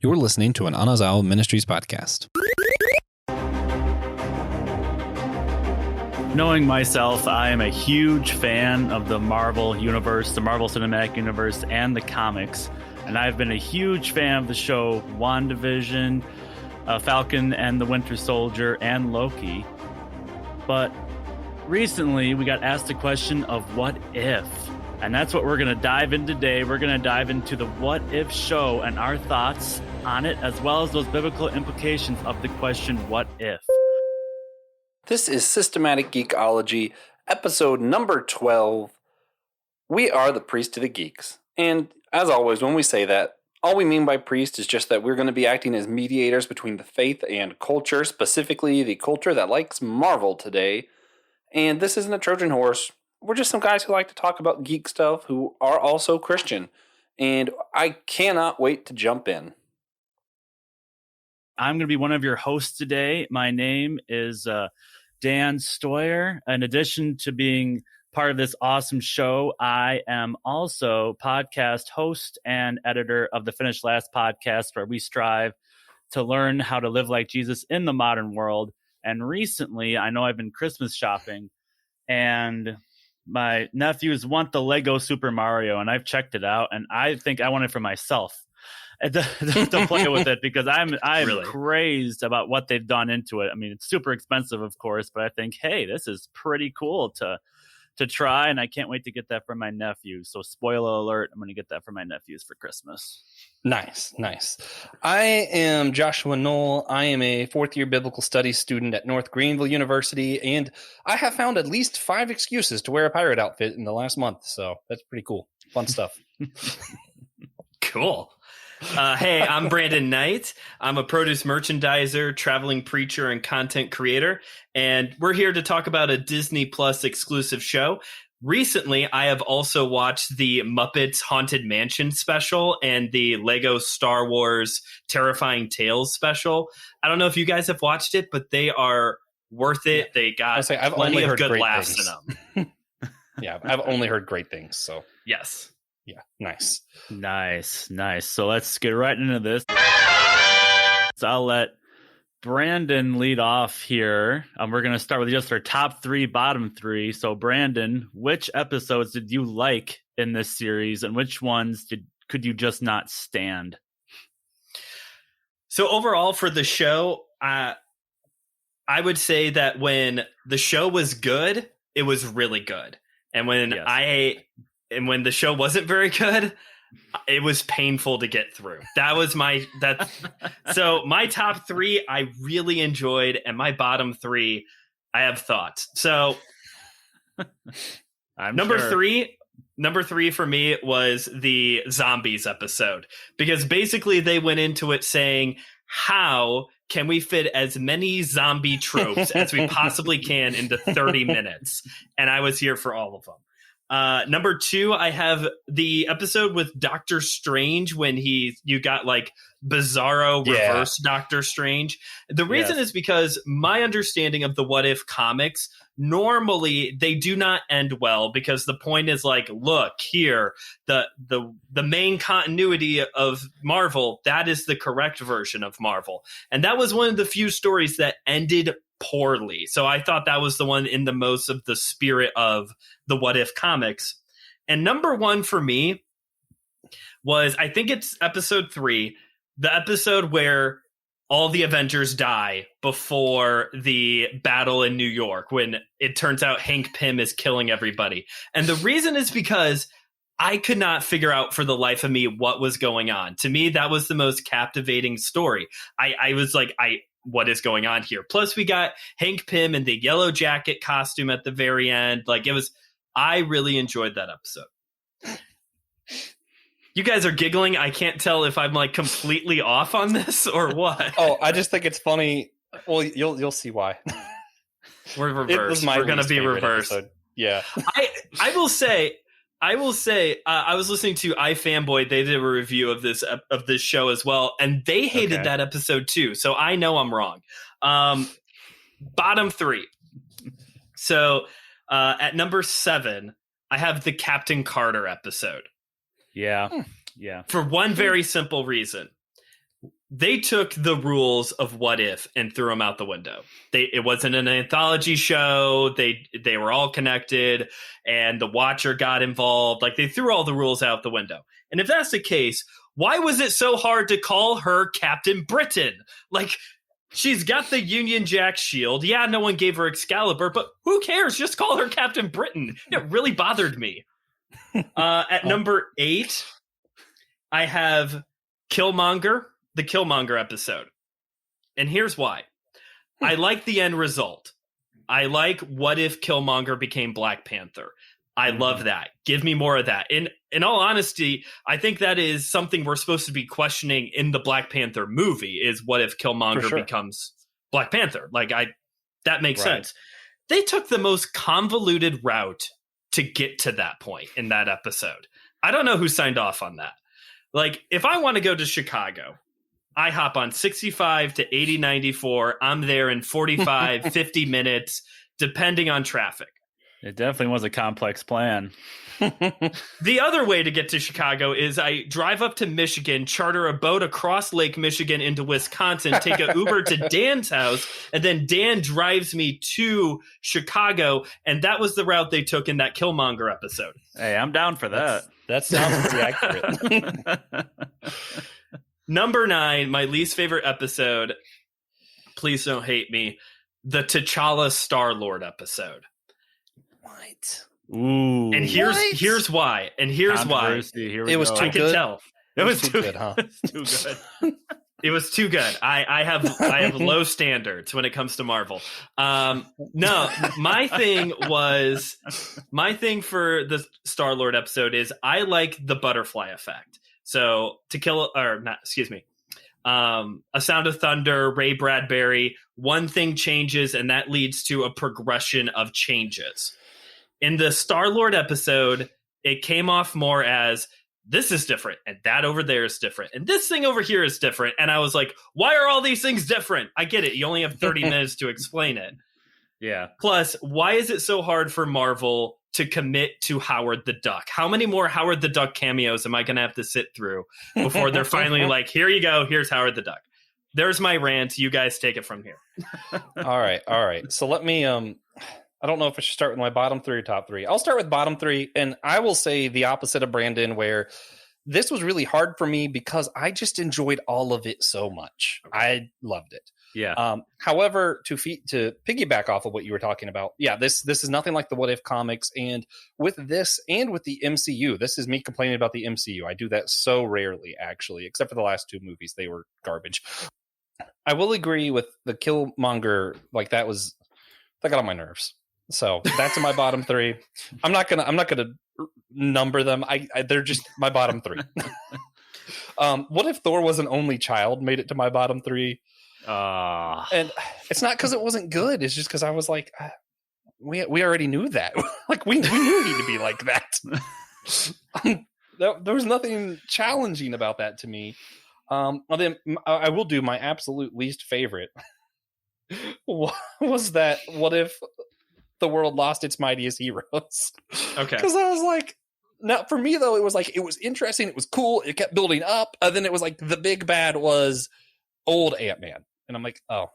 You're listening to an Anazao Ministries podcast. Knowing myself, I am a huge fan of the Marvel universe, the Marvel Cinematic Universe, and the comics. And I've been a huge fan of the show WandaVision, Falcon and the Winter Soldier, and Loki. But recently, we got asked the question of what if? And that's what we're going to dive into today. We're going to dive into the what if show and our thoughts on it, as well as those biblical implications of the question, what if? This is Systematic Geekology, episode number 12. We are the priest of the geeks. And as always, when we say that, all we mean by priest is just that we're going to be acting as mediators between the faith and culture, specifically the culture that likes Marvel today. And this isn't a Trojan horse. We're just some guys who like to talk about geek stuff who are also Christian. And I cannot wait to jump in. I'm going to be one of your hosts today. My name is Dan Stoyer. In addition to being part of this awesome show, I am also podcast host and editor of the Finish Last podcast, where we strive to learn how to live like Jesus in the modern world. And recently, I know I've been Christmas shopping, and my nephews want the Lego Super Mario, and I've checked it out, and I think I want it for myself. To play with it, because I'm really crazed about what they've done into it. I mean, it's super expensive, of course, but I think, hey, this is pretty cool to try, and I can't wait to get that for my nephews. So spoiler alert, I'm going to get that for my nephews for Christmas. Nice. I am Joshua Knoll. I am a fourth-year biblical studies student at North Greenville University, and I have found at least 5 excuses to wear a pirate outfit in the last month, so that's pretty cool. Fun stuff. Cool. Hey, I'm Brandon Knight. I'm a produce merchandiser, traveling preacher, and content creator, and we're here to talk about a Disney Plus exclusive show. Recently, I have also watched the Muppets Haunted Mansion special and the Lego Star Wars Terrifying Tales special. I don't know if you guys have watched it, but they are worth it. They got plenty of good laughs in them. Yeah, I've only heard great things, so. Yes. Yeah, nice. So let's get right into this. So I'll let Brandon lead off here. We're going to start with just our top 3, bottom 3. So Brandon, which episodes did you like in this series, and which ones could you just not stand? So overall for the show, I would say that when the show was good, it was really good. And when when the show wasn't very good, it was painful to get through. So my top 3 I really enjoyed, and my bottom 3 I have thoughts. So number 3 for me was the zombies episode, because basically they went into it saying, how can we fit as many zombie tropes as we possibly can into 30 minutes? And I was here for all of them. Number 2, I have the episode with Doctor Strange when you got like Bizarro reverse Doctor Strange. The reason is because my understanding of the What If comics, normally they do not end well, because the point is like, look here, the main continuity of Marvel, that is the correct version of Marvel. And that was one of the few stories that ended poorly. So I thought that was the one in the most of the spirit of the What If comics. And number 1 for me was, I think it's episode 3, the episode where all the Avengers die before the battle in New York, when it turns out Hank Pym is killing everybody. And the reason is because I could not figure out for the life of me what was going on. To me, that was the most captivating story. I was like, what is going on here? Plus, we got Hank Pym in the yellow jacket costume at the very end. Like, I really enjoyed that episode. You guys are giggling. I can't tell if I'm like completely off on this or what. Oh, I just think it's funny. Well, you'll see why. We're reversed. We're going to be reversed. Episode. Yeah. I will say, I was listening to iFanboy. They did a review of this show as well, and they hated that episode too. So I know I'm wrong. Bottom 3. So at number 7, I have the Captain Carter episode. Yeah. For one very simple reason. they took the rules of What If and threw them out the window. It wasn't an anthology show. They were all connected, and the Watcher got involved. Like, they threw all the rules out the window. And if that's the case, why was it so hard to call her Captain Britain? Like, she's got the Union Jack shield. Yeah, no one gave her Excalibur, but who cares? Just call her Captain Britain. It really bothered me. At number 8, I have Killmonger. The Killmonger episode. And here's why. I like the end result. I like what if Killmonger became Black Panther. I love that. Give me more of that. In all honesty, I think that is something we're supposed to be questioning in the Black Panther movie, is what if Killmonger becomes Black Panther? Like, that makes sense. They took the most convoluted route to get to that point in that episode. I don't know who signed off on that. Like, if I want to go to Chicago, I hop on 65 to 80, 94. I'm there in 45, 50 minutes, depending on traffic. It definitely was a complex plan. The other way to get to Chicago is I drive up to Michigan, charter a boat across Lake Michigan into Wisconsin, take an Uber to Dan's house, and then Dan drives me to Chicago. And that was the route they took in that Killmonger episode. Hey, I'm down for that. That sounds pretty accurate. Number 9, my least favorite episode. Please don't hate me. The T'Challa Star-Lord episode. What? Ooh. And here's why. And here's why. It was too I good. could tell. It was too good, huh? Too good. It was too good. I have low standards when it comes to Marvel. No, my thing for the Star-Lord episode is I like the butterfly effect. So A Sound of Thunder, Ray Bradbury, one thing changes and that leads to a progression of changes. In the Star-Lord episode, it came off more as, this is different, and that over there is different, and this thing over here is different. And I was like, why are all these things different? I get it. You only have 30 minutes to explain it. Yeah. Plus, why is it so hard for Marvel to commit to Howard the Duck? How many more Howard the Duck cameos am I going to have to sit through before they're finally like, here you go, here's Howard the Duck. There's my rant. You guys take it from here. All right. So let me, I don't know if I should start with my bottom 3 or top 3. I'll start with bottom 3, and I will say the opposite of Brandon, where this was really hard for me because I just enjoyed all of it so much. I loved it. Yeah. However, to piggyback off of what you were talking about, this is nothing like the What If comics, and with this and with the MCU, this is me complaining about the MCU. I do that so rarely, actually, except for the last 2 movies. They were garbage. I will agree with the Killmonger. Like, that got on my nerves. So that's in my bottom 3. I'm not gonna number them. They're just my bottom 3. What if Thor was an only child made it to my bottom 3? And it's not because it wasn't good. It's just because I was like, we already knew that. Like, we knew he'd be like that. There was nothing challenging about that to me. Then I will do my absolute least favorite. Was that what if the world lost its mightiest heroes? Okay. Because I was like, now for me though, it was interesting, it was cool, it kept building up, and then it was like the big bad was old Ant-Man, and I'm like, oh,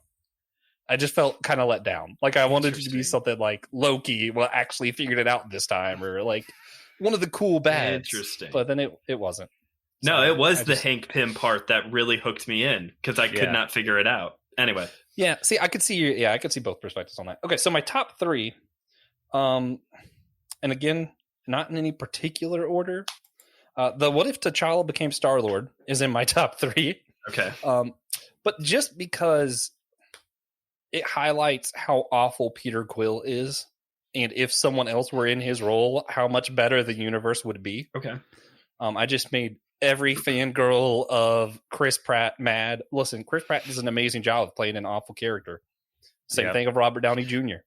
I just felt kind of let down. Like, I wanted it to be something like Loki actually figured it out this time, or like one of the cool bads. Interesting. But then it wasn't. So No, it was the Hank Pym part that really hooked me in because I could not figure it out. Anyway. Yeah, see, I could see both perspectives on that. Okay, so my top 3, and again, not in any particular order. The What If T'Challa Became Star-Lord is in my top 3. Okay. But just because it highlights how awful Peter Quill is, and if someone else were in his role, how much better the universe would be. Okay. I just made every fangirl of Chris Pratt mad. Listen, Chris Pratt does an amazing job of playing an awful character. Same thing of Robert Downey Jr.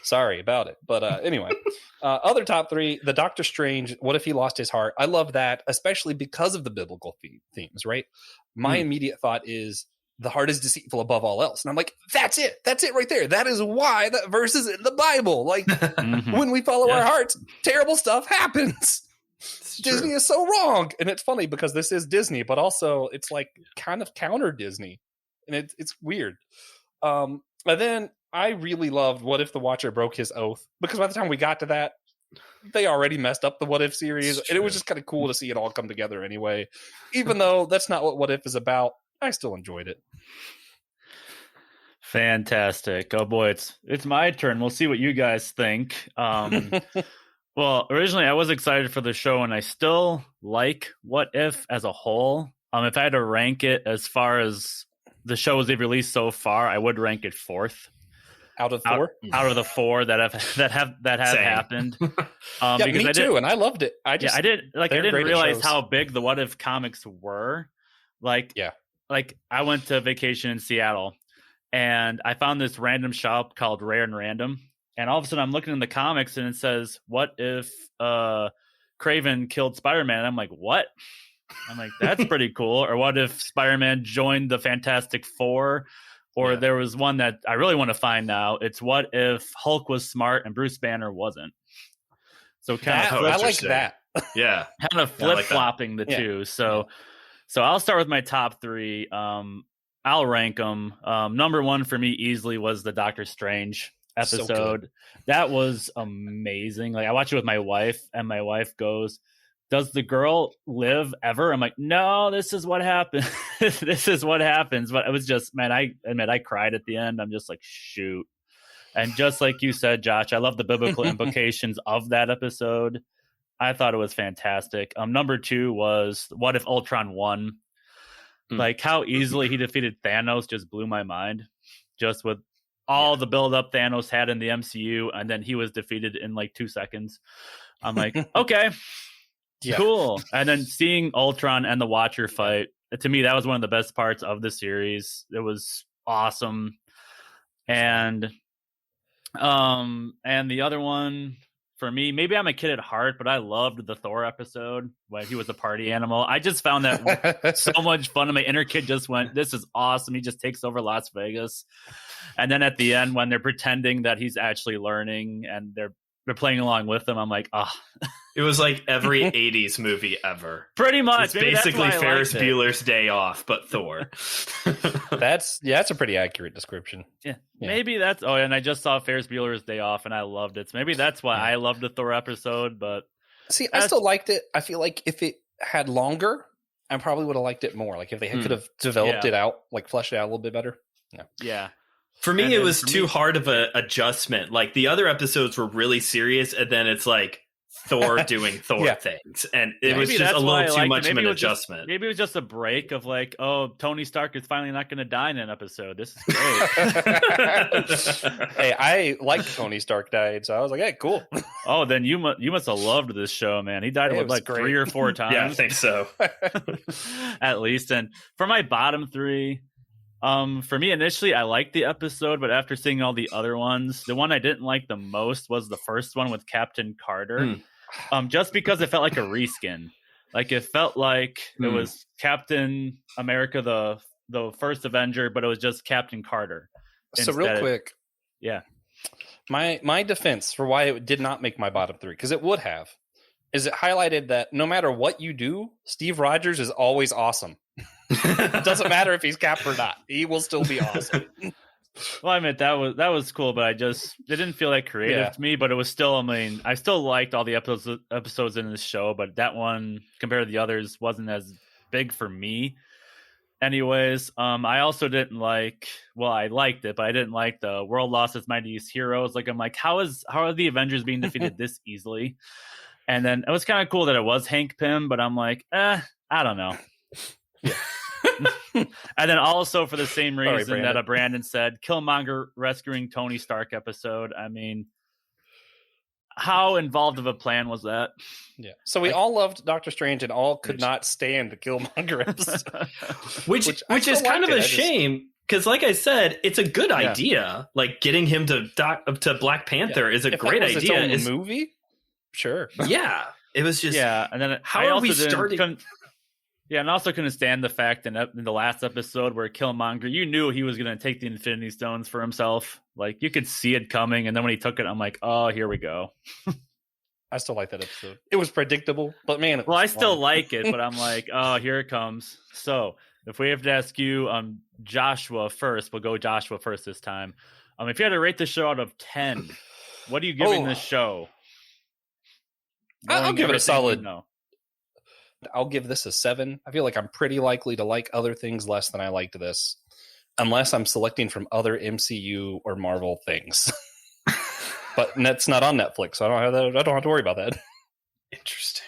Sorry about it. But anyway, other top 3, the Doctor Strange, What If He Lost His Heart? I love that, especially because of the biblical themes, right? My immediate thought is, the heart is deceitful above all else. And I'm like, that's it right there. That is why that verse is in the Bible. Like, when we follow our hearts, terrible stuff happens. Disney is so wrong. And it's funny because this is Disney, but also it's like kind of counter Disney. And it's weird. And then I really loved What If the Watcher Broke His Oath, because by the time we got to that, they already messed up the What If series, and it was just kind of cool to see it all come together anyway. Even though that's not what If is about, I still enjoyed it. Fantastic. Oh boy, it's my turn. We'll see what you guys think. Well, originally I was excited for the show, and I still like What If as a whole. If I had to rank it as far as the shows they've released so far, I would rank it fourth. Out of 4? Out of the 4 that have happened. Yeah, because me too, and I loved it. I didn't realize how big the What If comics were. Like I went to vacation in Seattle, and I found this random shop called Rare and Random, and all of a sudden I'm looking in the comics and it says, "What if Kraven killed Spider-Man?" And I'm like, "What?" I'm like, "That's pretty cool." Or what if Spider-Man joined the Fantastic Four? Or there was one that I really want to find now. It's what if Hulk was smart and Bruce Banner wasn't? So kind of I like that. Yeah, kind of flip-flopping the two. So I'll start with my top 3. I'll rank them. Number 1 for me easily was the Doctor Strange episode. So that was amazing. Like I watched it with my wife, and my wife goes, "Does the girl live ever?" I'm like, "No, this is what happened." This is what happens. But it was just, man, I admit I cried at the end. I'm just like, shoot. And just like you said, Josh, I love the biblical implications of that episode. I thought it was fantastic. Number 2 was What If Ultron won? Like how easily he defeated Thanos just blew my mind. Just with all the build-up Thanos had in the MCU, and then he was defeated in like 2 seconds. I'm like, okay. Yeah. Cool. And then seeing Ultron and the Watcher fight, to me, that was one of the best parts of the series. It was awesome. And the other one for me, maybe I'm a kid at heart, but I loved the Thor episode when he was a party animal. I just found that so much fun. And my inner kid just went, "This is awesome." He just takes over Las Vegas. And then at the end, when they're pretending that he's actually learning and they're playing along with him, I'm like, oh. It was like every 80s movie ever. Pretty much. It's basically Ferris Bueller's Day Off, but Thor. That's a pretty accurate description. Yeah. Maybe that's... Oh, and I just saw Ferris Bueller's Day Off, and I loved it. So maybe that's why I loved the Thor episode, but... See, I still liked it. I feel like if it had longer, I probably would have liked it more. Like if they could have developed it out, like fleshed it out a little bit better. Yeah. For me, it was too hard of an adjustment. Like the other episodes were really serious, and then it's like Thor doing Thor things, and it was just a little too much of an adjustment. Maybe it was just a break of like, oh, Tony Stark is finally not going to die in an episode. This is great. Hey, I like Tony Stark died, so I was like, hey, cool. Oh, then you must have loved this show, man. He died like great. 3 or 4 times. Yeah, I think so. At least. And for my bottom 3, for me initially I liked the episode, but after seeing all the other ones, the one I didn't like the most was the first one with Captain Carter. Just because it felt like a reskin. Like it felt like it was Captain America, the first Avenger, but it was just Captain Carter. So real quick. Yeah. My defense for why it did not make my bottom 3, because it would have, is it highlighted that no matter what you do, Steve Rogers is always awesome. It doesn't matter if he's Cap or not. He will still be awesome. Well, I mean, that was cool, but it didn't feel like creative to me, but it was still, I mean, I still liked all the episodes in this show, but that one compared to the others wasn't as big for me. Anyways, I also didn't like, well, I liked it, but I didn't like the world lost its mightiest heroes. Like, I'm like, how are the Avengers being defeated this easily? And then it was kind of cool that it was Hank Pym, but I'm like, I don't know. And then also for the same reason that Brandon said, Killmonger rescuing Tony Stark episode. I mean, how involved of a plan was that? Yeah. So we all loved Doctor Strange and all could not stand the Killmonger episode. which is kind of a shame, because like I said, it's a good idea. Like getting him to Black Panther is a great idea. Its own movie? Sure. Yeah. It was just... Yeah. And then how are we starting... Yeah, and also couldn't stand the fact in the last episode where Killmonger, you knew he was going to take the Infinity Stones for himself. Like, you could see it coming, and then when he took it, I'm like, oh, here we go. I still like that episode. It was predictable, but man, it was I still fun. like it, but I'm like, oh, here it comes. So if we have to ask you, Joshua first, we'll go Joshua first this time. If you had to rate the show out of 10, what are you giving this show? I'll give it a solid. You know. I'll give this a 7. I feel like I'm pretty likely to like other things less than I liked this, unless I'm selecting from other MCU or Marvel things. But that's not on Netflix, so I don't have to worry about that. Interesting.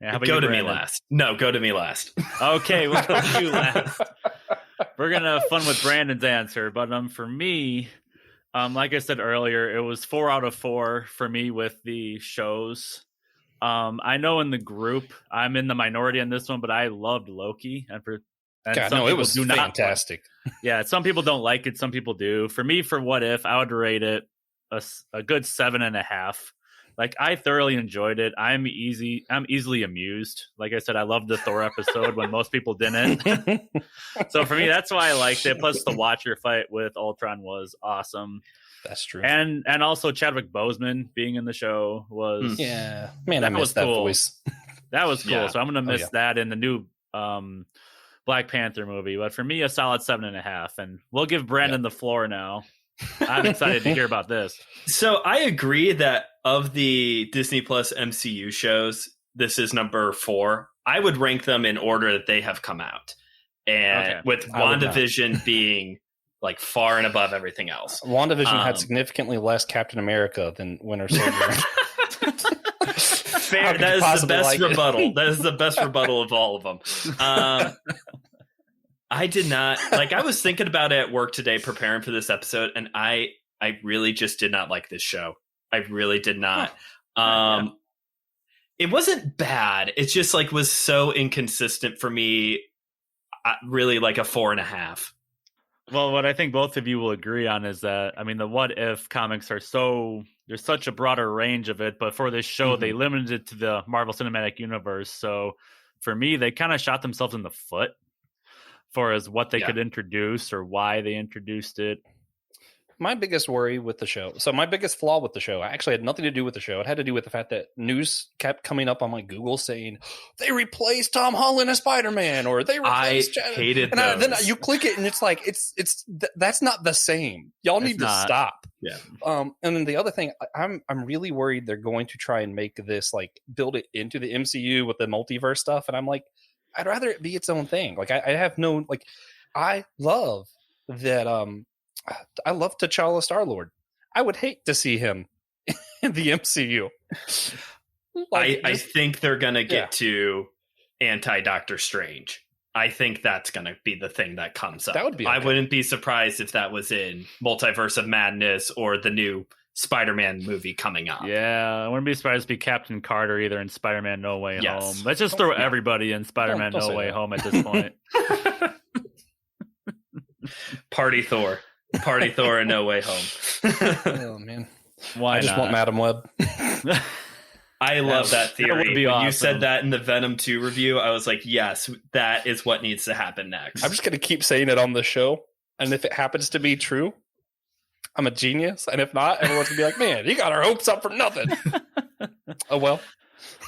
Yeah, go to me last. No, go to me last. Okay, we'll go to you last. We're going to have fun with Brandon's answer. But for me, like I said earlier, it was 4 out of 4 for me with the shows. I know in the group, I'm in the minority on this one, but I loved Loki. And it was fantastic. Yeah, some people don't like it. Some people do. For me, for What If, I would rate it a good 7.5. Like, I thoroughly enjoyed it. I'm easily amused. Like I said, I loved the Thor episode when most people didn't. So for me, that's why I liked it. Plus, the Watcher fight with Ultron was awesome. That's true. And also Chadwick Boseman being in the show was I missed that voice. That was cool. Yeah. So I'm gonna miss that in the new Black Panther movie. But for me, a solid 7.5. And we'll give Brandon the floor now. I'm excited to hear about this. So I agree that of the Disney Plus MCU shows, this is number 4. I would rank them in order that they have come out, and with WandaVision being like far and above everything else. WandaVision had significantly less Captain America than Winter Soldier. Fair. That is the best rebuttal. That is the best rebuttal of all of them. I did not I was thinking about it at work today, preparing for this episode, and I really just did not like this show. I really did not. It wasn't bad. It just was so inconsistent for me. Really like a 4.5. Well, what I think both of you will agree on is that, the What If comics are there's such a broader range of it, but for this show, they limited it to the Marvel Cinematic Universe. So for me, they kind of shot themselves in the foot for as what they could introduce or why they introduced it. My biggest worry with the show, so my biggest flaw with the show, actually had nothing to do with the show. It had to do with the fact that news kept coming up on my Google saying they replaced Tom Holland as Spider-Man, or they replaced. I hated and then you click it and it's like that's not the same. Y'all need to stop. Yeah. And then the other thing, I'm really worried they're going to try and make this build it into the MCU with the multiverse stuff, and I'm like, I'd rather it be its own thing. I have no I love that. I love T'Challa Star-Lord. I would hate to see him in the MCU. I think they're going to get to anti-Doctor Strange. I think that's going to be the thing that comes up. That would be okay. I wouldn't be surprised if that was in Multiverse of Madness or the new Spider-Man movie coming up. Yeah, I wouldn't be surprised to be Captain Carter either in Spider-Man No Way Home. Let's just throw everybody in Spider-Man No Way Home at this point. Party Thor and No Way Home. Oh man, why I just want Madam Web. I love that theory. That would be when awesome. You said that in the Venom 2 review, I was like, yes, that is what needs to happen next. I'm just going to keep saying it on the show, and if it happens to be true, I'm a genius, and if not, everyone's going to be like, man, you got our hopes up for nothing. Oh, well.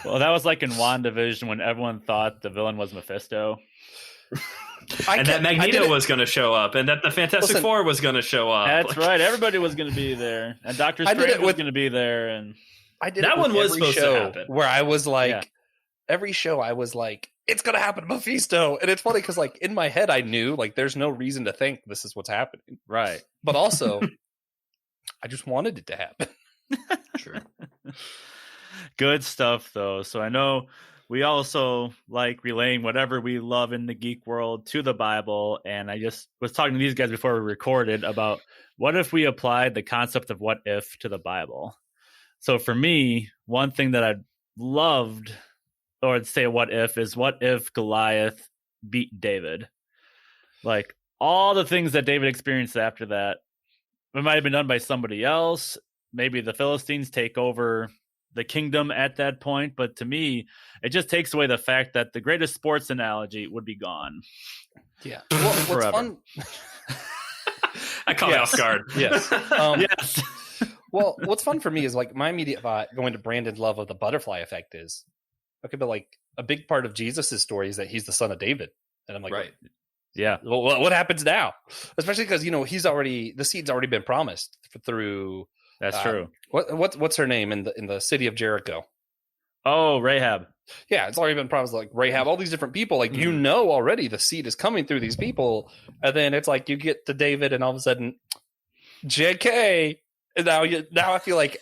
Well, that was like in WandaVision when everyone thought the villain was Mephisto. That Magneto was going to show up, and that the Fantastic Four was going to show up. That's right. Everybody was going to be there, and Doctor Strange was going to be there. And that one was supposed to happen. Where I was like, every show I was like, it's going to happen to Mephisto. And it's funny because in my head, I knew there's no reason to think this is what's happening. Right. But also, I just wanted it to happen. True. Good stuff, though. So I know we also like relaying whatever we love in the geek world to the Bible. And I just was talking to these guys before we recorded about what if we applied the concept of what if to the Bible. So for me, one thing that I loved, or I'd say what if Goliath beat David? All the things that David experienced after that, it might have been done by somebody else. Maybe the Philistines take over the kingdom at that point. But to me, it just takes away the fact that the greatest sports analogy would be gone. Yeah. Well, what's fun... I caught me off guard. Yes. Yes. Well, what's fun for me is like my immediate thought going to Brandon's love of the butterfly effect is okay, but like a big part of Jesus' story is that he's the son of David. And I'm like, Right. Yeah. well, what happens now? Especially because, the seed's already been promised through. That's true. What's her name in the city of Jericho? Oh, Rahab. Yeah, it's already been promised, like Rahab, all these different people. Like already the seed is coming through these people, and then it's like you get to David, and all of a sudden, J.K. And now I feel like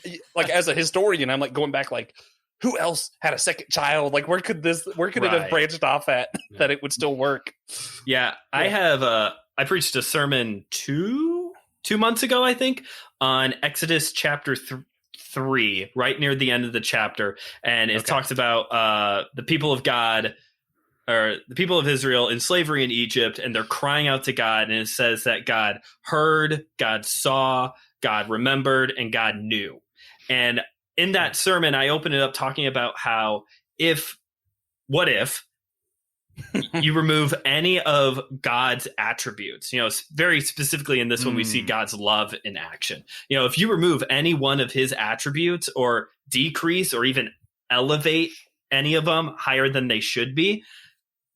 as a historian, I'm like going back, like who else had a second child? Like where could it have branched off at that it would still work? Yeah, I have. I preached a sermon two months ago, I think, on Exodus chapter 3, right near the end of the chapter, and it talks about the people of God, or the people of Israel in slavery in Egypt, and they're crying out to God, and it says that God heard, God saw, God remembered, and God knew. And in that sermon, I opened it up talking about how what if you remove any of God's attributes, very specifically in this one, we see God's love in action. If you remove any one of his attributes or decrease or even elevate any of them higher than they should be,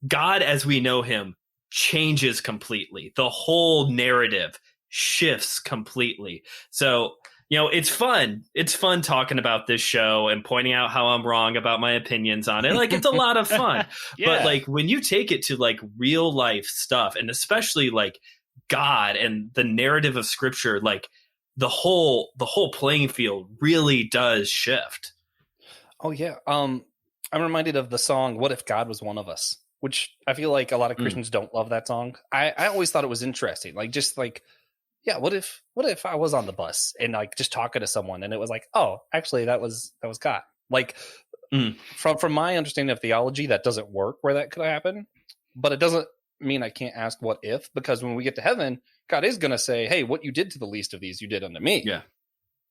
God, as we know him, changes completely. The whole narrative shifts completely. So, it's fun. It's fun talking about this show and pointing out how I'm wrong about my opinions on it. Like, it's a lot of fun. But like when you take it to like real life stuff, and especially like God and the narrative of scripture, like the whole playing field really does shift. Oh yeah. I'm reminded of the song "What If God Was One of Us," which I feel like a lot of Christians don't love that song. I always thought it was interesting. Like, just like, yeah, what if I was on the bus and like just talking to someone and it was like, oh, actually that was God. Like from my understanding of theology, that doesn't work where that could happen, but it doesn't mean I can't ask what if, because when we get to heaven, God is going to say, hey, what you did to the least of these, you did unto me. Yeah.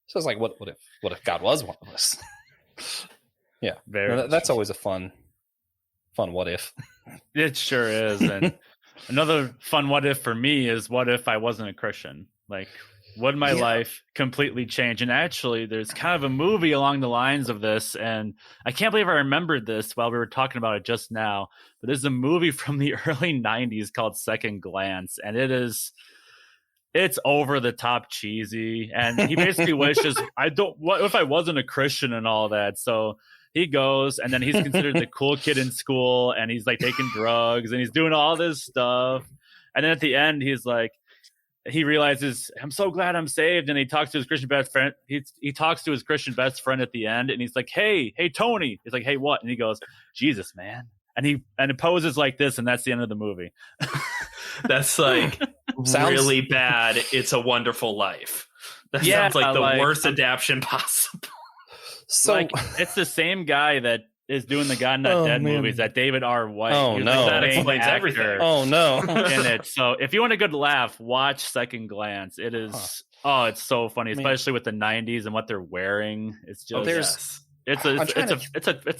So it's like, what if God was one of us? Yeah. That's always a fun what if. It sure is. And another fun what if for me is, what if I wasn't a Christian? Like, would my life completely change? And actually, there's kind of a movie along the lines of this, and I can't believe I remembered this while we were talking about it just now. But there's a movie from the early 90s called Second Glance, and it's over the top cheesy. And he basically wishes, what if I wasn't a Christian and all that? So he goes, and then he's considered the cool kid in school, and he's like taking drugs, and he's doing all this stuff. And then at the end, he's like, he realizes, I'm so glad I'm saved. And he talks to his Christian best friend. He talks to his Christian best friend at the end, and he's like, hey, Tony. He's like, hey, what? And he goes, Jesus, man. And it poses like this, and that's the end of the movie. That's like really bad. It's a Wonderful Life. That sounds like the worst adaptation possible. So like, it's the same guy that is doing the God Not Dead movies, that David R. White. Oh, no. That explains everything. Oh, no. In it. So if you want a good laugh, watch Second Glance. It is, it's so funny, especially with the 90s and what they're wearing. It's just, it's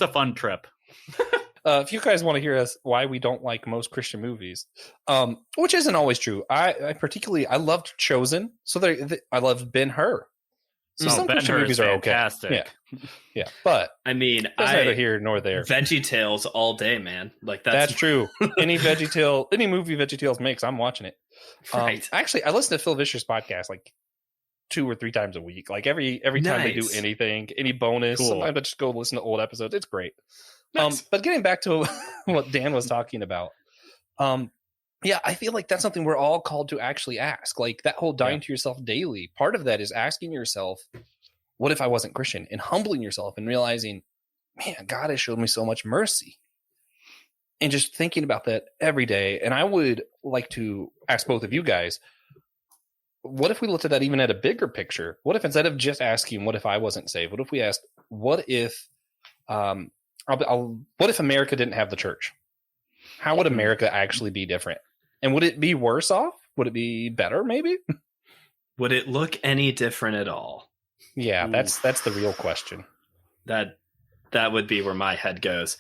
a fun trip. If you guys want to hear us why we don't like most Christian movies, which isn't always true. I loved Chosen. So I loved Ben-Hur. So some Christian movies are fantastic. Okay. Yeah. But I mean, that's neither here nor there. VeggieTales all day, man. Like that's true. Any movie VeggieTales makes, I'm watching it. Right. Actually, I listen to Phil Vischer's podcast like 2 or 3 times a week. Like every time they do anything, any bonus. Cool. Sometimes I just go listen to old episodes. It's great. Nice. But getting back to what Dan was talking about, yeah, I feel like that's something we're all called to actually ask. Like that whole dying to yourself daily. Part of that is asking yourself, what if I wasn't Christian? And humbling yourself and realizing, man, God has showed me so much mercy. And just thinking about that every day. And I would like to ask both of you guys, what if we looked at that even at a bigger picture? What if instead of just asking, what if I wasn't saved? What if we asked, what if America didn't have the church? How would America actually be different? And would it be worse off? Would it be better, maybe? Would it look any different at all? Yeah, that's the real question. That would be where my head goes.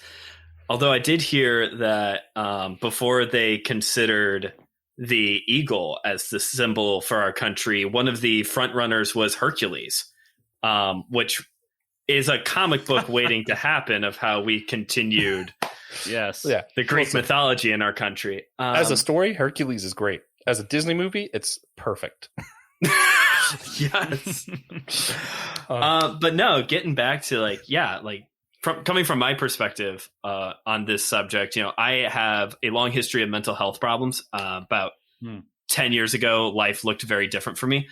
Although I did hear that before they considered the eagle as the symbol for our country, one of the front runners was Hercules, which is a comic book waiting to happen of how we continued Yes. Yeah. the Greek mythology in our country. As a story, Hercules is great. As a Disney movie, it's perfect. Yes. But no, getting back to coming from my perspective on this subject, I have a long history of mental health problems. About 10 years ago, life looked very different for me.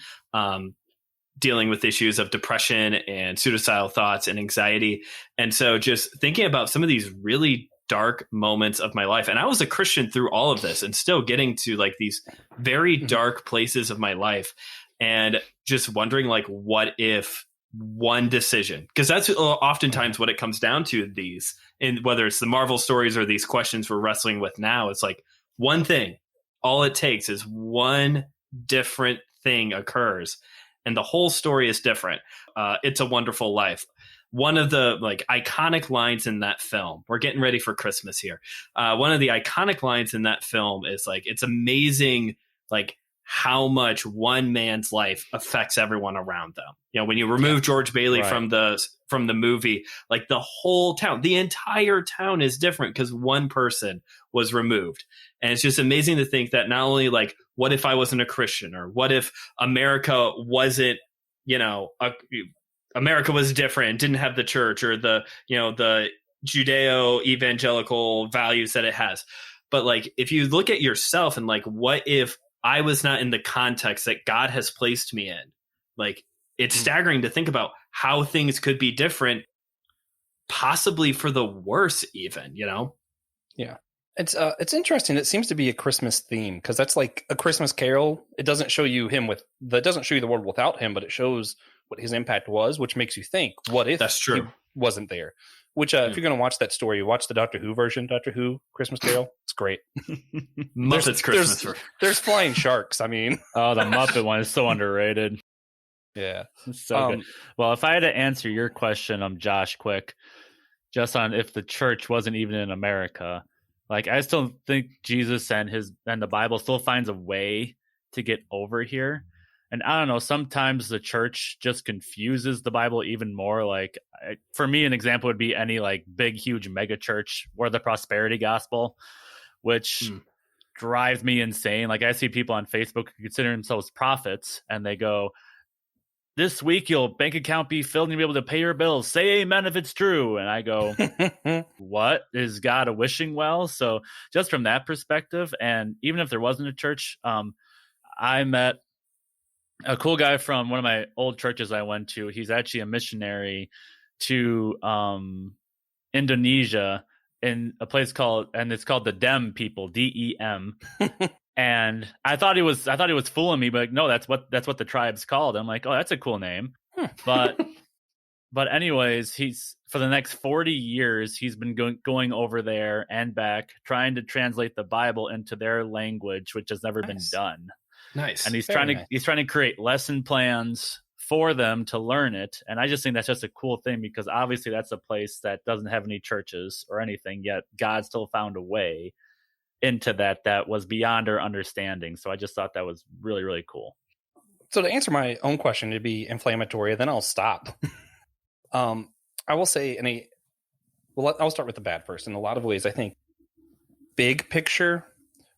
Dealing with issues of depression and suicidal thoughts and anxiety. And so just thinking about some of these really dark moments of my life. And I was a Christian through all of this and still getting to like these very dark places of my life. And just wondering like, what if one decision, because that's oftentimes what it comes down to these, and whether it's the Marvel stories or these questions we're wrestling with now, it's like one thing, all it takes is one different thing occurs. And the whole story is different. It's a Wonderful Life. One of the like iconic lines in that film, we're getting ready for Christmas here. One of the iconic lines in that film is like, it's amazing, like how much one man's life affects everyone around them. When you remove George Bailey from the movie, like the whole town, the entire town is different because one person was removed. And it's just amazing to think that not only like, what if I wasn't a Christian, or what if America wasn't, America was different and didn't have the church or the Judeo evangelical values that it has. But like, if you look at yourself and like, what if I was not in the context that God has placed me in? Like, it's staggering to think about how things could be different, possibly for the worse even, Yeah. It's interesting. It seems to be a Christmas theme because that's like a Christmas Carol. It doesn't show you doesn't show you the world without him, but it shows what his impact was, which makes you think, what if that's true. He wasn't there? Which, if you're going to watch that story, watch the Doctor Who version, Doctor Who Christmas Carol. It's great. Muppets Christmas. There's flying sharks. I mean, oh, the Muppet one is so underrated. Yeah, it's so good. Well, if I had to answer your question, Josh, quick, just on if the church wasn't even in America, like I still think Jesus and the Bible still finds a way to get over here. And I don't know, sometimes the church just confuses the Bible even more. Like for me, an example would be any like big, huge mega church or the prosperity gospel, which drives me insane. Like I see people on Facebook who consider themselves prophets and they go, this week your bank account be filled and you'll be able to pay your bills. Say amen if it's true. And I go, what? Is God a wishing well? So just from that perspective, and even if there wasn't a church, I met a cool guy from one of my old churches I went to. He's actually a missionary to Indonesia in a place called the Dem people, DEM. And I thought he was fooling me, but no, that's what the tribe's called. I'm like, oh, that's a cool name. But anyways, he's for the next 40 years he's been going over there and back trying to translate the Bible into their language, which has never been done. Nice. And he's trying to create lesson plans for them to learn it. And I just think that's just a cool thing because obviously that's a place that doesn't have any churches or anything, yet God still found a way into that was beyond our understanding. So I just thought that was really, really cool. So to answer my own question, to be inflammatory, then I'll stop. I will say I'll start with the bad first. In a lot of ways, I think big picture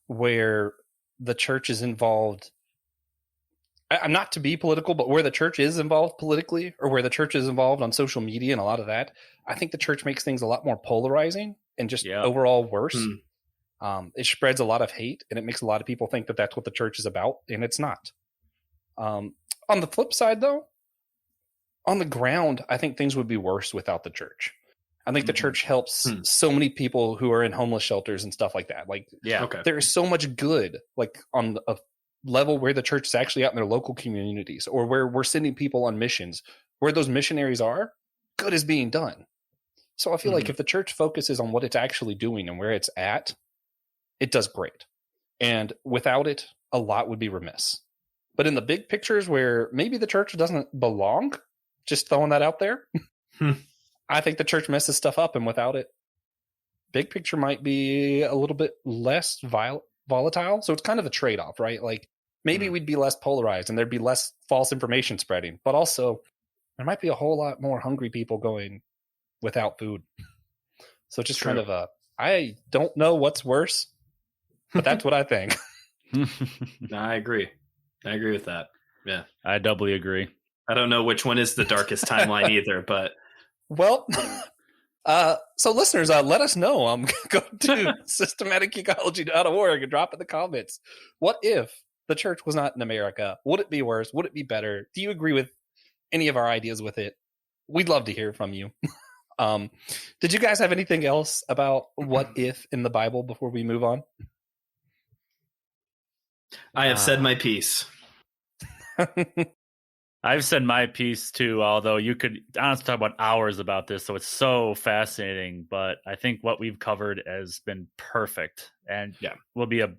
where the church is involved, I'm not to be political, but where the church is involved politically or where the church is involved on social media and a lot of that, I think the church makes things a lot more polarizing and just overall worse. It spreads a lot of hate and it makes a lot of people think that that's what the church is about, and it's not. On the flip side, though, on the ground, I think things would be worse without the church. I think the church helps so many people who are in homeless shelters and stuff like that. Like, there is so much good, like on a level where the church is actually out in their local communities or where we're sending people on missions, where those missionaries are, good is being done. So I feel like if the church focuses on what it's actually doing and where it's at, it does great. And without it, a lot would be remiss. But in the big pictures where maybe the church doesn't belong, just throwing that out there, I think the church messes stuff up. And without it, big picture might be a little bit less volatile. So it's kind of a trade-off, right? Like maybe we'd be less polarized and there'd be less false information spreading. But also, there might be a whole lot more hungry people going without food. So just True. kind of I don't know what's worse, but that's what I think. No, I agree. I agree with that. Yeah. I doubly agree. I don't know which one is the darkest timeline either, but Well, so listeners, let us know. Go to systematicecology.org and drop in the comments. What if the church was not in America? Would it be worse? Would it be better? Do you agree with any of our ideas with it? We'd love to hear from you. Did you guys have anything else about what if in the Bible before we move on? I have said my piece. I've said my piece too, although you could honestly talk about hours about this, so it's so fascinating. But I think what we've covered has been perfect and will be a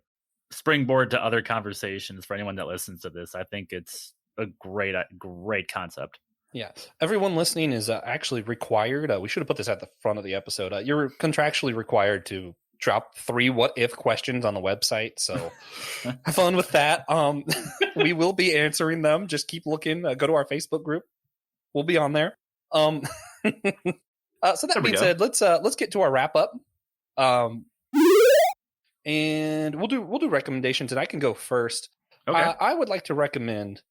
springboard to other conversations for anyone that listens to this. I think it's a great concept. Yeah. Everyone listening is actually required. We should have put this at the front of the episode. You're contractually required to drop 3 what if questions on the website. So have fun with that. We will be answering them. Just keep looking. Go to our Facebook group. We'll be on there. So that being said, let's get to our wrap up. And we'll do recommendations, and I can go first. Okay. I would like to recommend.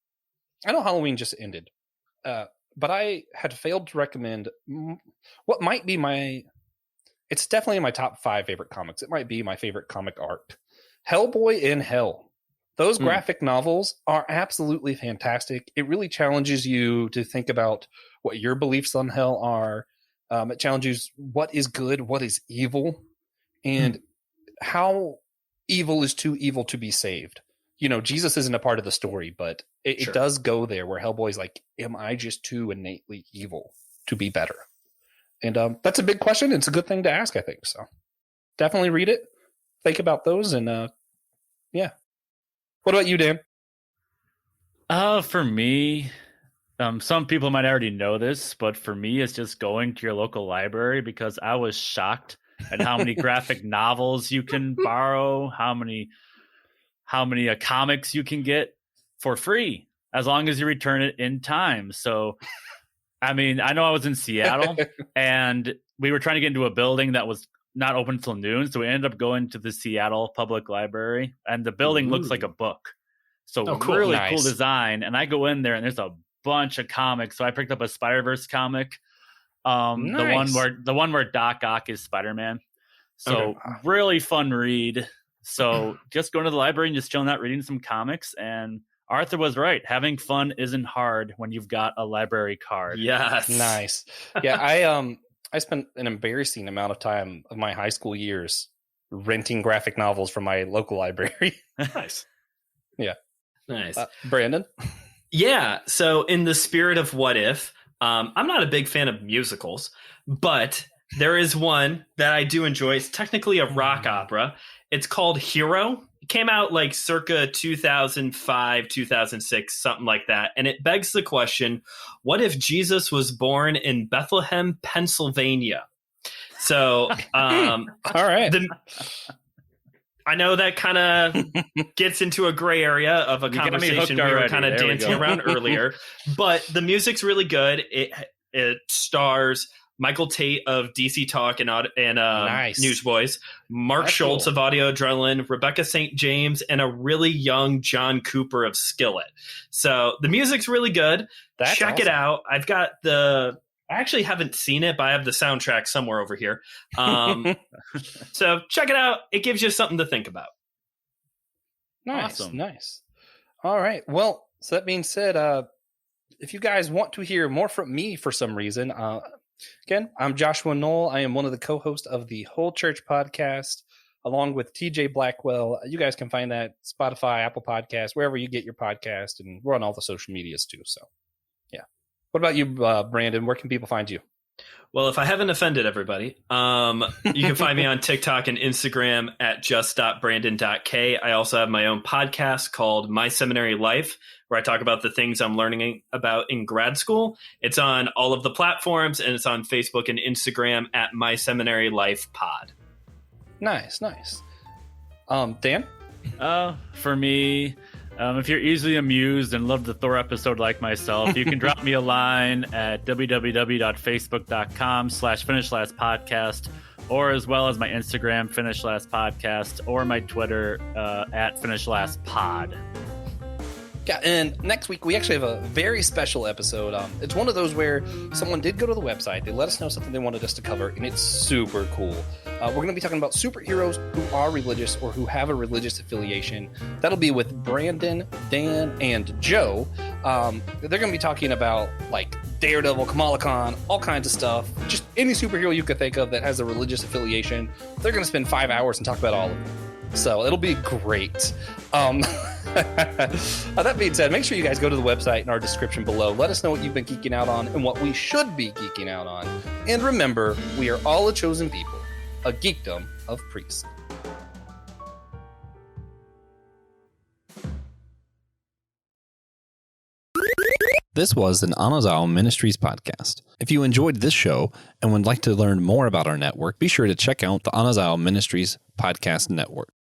I know Halloween just ended, but I had failed to recommend what might be my. It's definitely in my top 5 favorite comics. It might be my favorite comic art. Hellboy in Hell. Those graphic novels are absolutely fantastic. It really challenges you to think about what your beliefs on hell are. It challenges what is good, what is evil, and how evil is too evil to be saved. You know, Jesus isn't a part of the story, but it does go there where Hellboy's like, am I just too innately evil to be better? And that's a big question. It's a good thing to ask, I think. So definitely read it. Think about those. And yeah. What about you, Dan? For me, some people might already know this, but for me, it's just going to your local library, because I was shocked at how many graphic novels you can borrow, how many comics you can get for free, as long as you return it in time. So I mean, I know I was in Seattle and we were trying to get into a building that was not open till noon. So we ended up going to the Seattle Public Library, and the building looks like a book. So really cool design. And I go in there and there's a bunch of comics. So I picked up a Spider-Verse comic. The one where Doc Ock is Spider-Man. So really fun read. So just going to the library and just chilling out, reading some comics. And Arthur was right. Having fun isn't hard when you've got a library card. Yes. Nice. Yeah, I spent an embarrassing amount of time of my high school years renting graphic novels from my local library. Nice. Yeah. Nice. Brandon? Yeah. So in the spirit of what if, I'm not a big fan of musicals, but there is one that I do enjoy. It's technically a rock opera. It's called Hero. It came out like circa 2005, 2006, something like that. And it begs the question, what if Jesus was born in Bethlehem, Pennsylvania? So, all right. I know that kind of gets into a gray area of a conversation we were kind of dancing around earlier, but the music's really good. It stars Michael Tate of DC Talk and nice. Newsboys, Mark Schultz of Audio Adrenaline, Rebecca St. James, and a really young John Cooper of Skillet. So the music's really good. Check it out. I actually haven't seen it, but I have the soundtrack somewhere over here. So check it out. It gives you something to think about. Nice, awesome. Nice. All right. Well, so that being said, if you guys want to hear more from me for some reason, again, I'm Joshua Knoll. I am one of the co-hosts of the Whole Church podcast, along with TJ Blackwell. You guys can find that Spotify, Apple Podcasts, wherever you get your podcast, and we're on all the social medias too. So, yeah. What about you, Brandon? Where can people find you? Well, if I haven't offended everybody, you can find me on TikTok and Instagram at just.brandon.k. I also have my own podcast called My Seminary Life, where I talk about the things I'm learning about in grad school. It's on all of the platforms, and it's on Facebook and Instagram at My Seminary Life Pod. Nice. Dan? For me, If you're easily amused and love the Thor episode like myself, you can drop me a line at www.facebook.com/finishlastpodcast, or as well as my Instagram, finishlastpodcast, or my Twitter at finishlastpod. Yeah, and next week we actually have a very special episode. It's one of those where someone did go to the website, they let us know something they wanted us to cover, and it's super cool. We're going to be talking about superheroes who are religious or who have a religious affiliation. That'll be with Brandon, Dan, and Joe. They're going to be talking about like Daredevil, Kamala Khan, all kinds of stuff. Just any superhero you could think of that has a religious affiliation. They're going to spend 5 hours and talk about all of them. So it'll be great. That being said, make sure you guys go to the website in our description below. Let us know what you've been geeking out on and what we should be geeking out on. And remember, we are all a chosen people, a geekdom of priests. This was an Anazao Ministries podcast. If you enjoyed this show and would like to learn more about our network, be sure to check out the Anazao Ministries podcast network.